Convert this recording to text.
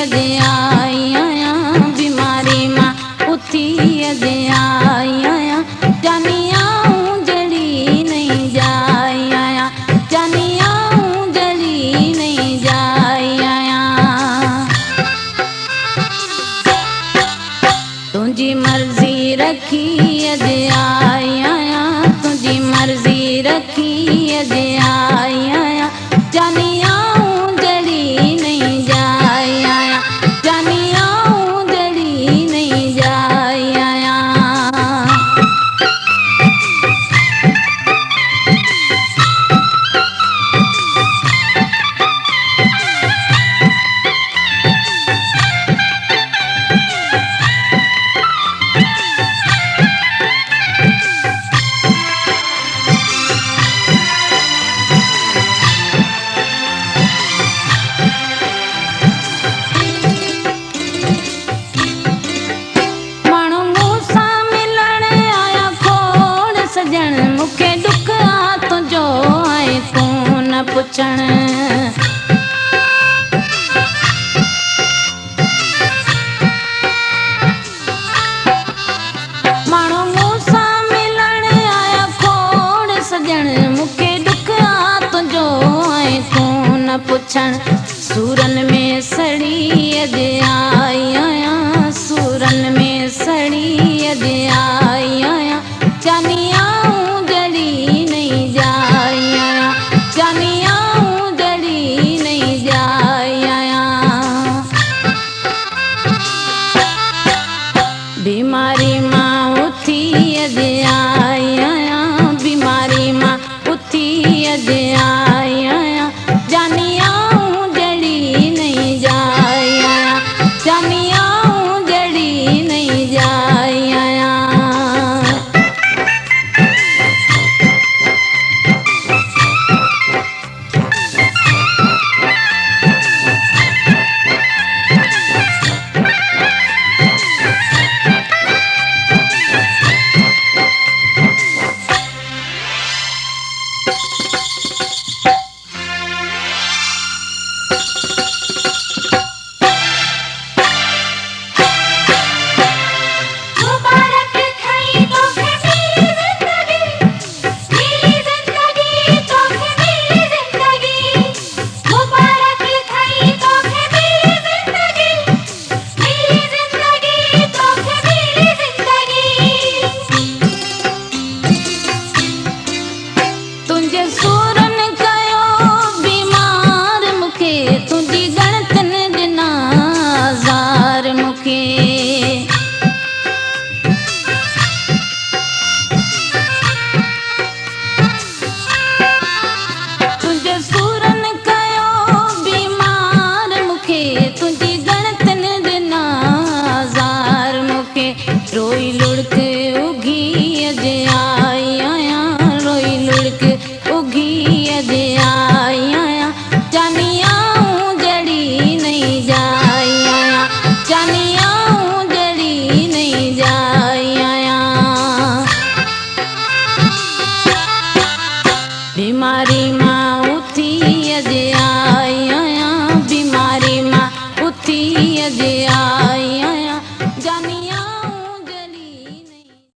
अॼु आई आहियां, बीमारी मां उथी अॼु आई आहियां, जानी आऊं जड़ी नहीं जाई आहियां, जानी आऊं जड़ी नहीं जाई आहियां। तुंहिंजी मर्ज़ी रखी अॼु आई आहियां, तुंहिंजी मर्ज़ी रखी अॼु आई आहियां, जानी आऊं जड़ी नहीं जाई आहियां, जानी आऊं जड़ी नहीं जाई आहियां। मूंखे दुख आ तुंहिंजो ऐं तूं न पुछण, माण्हू मूंसां मिलण आया खोड़ सॼण, मूंखे दुख आ तुंहिंजो ऐं तूं न पुछण। सूरनि में सड़ी अॼु आई आहियां, सूरनि में सड़ी अॼु आई आहियां, जानी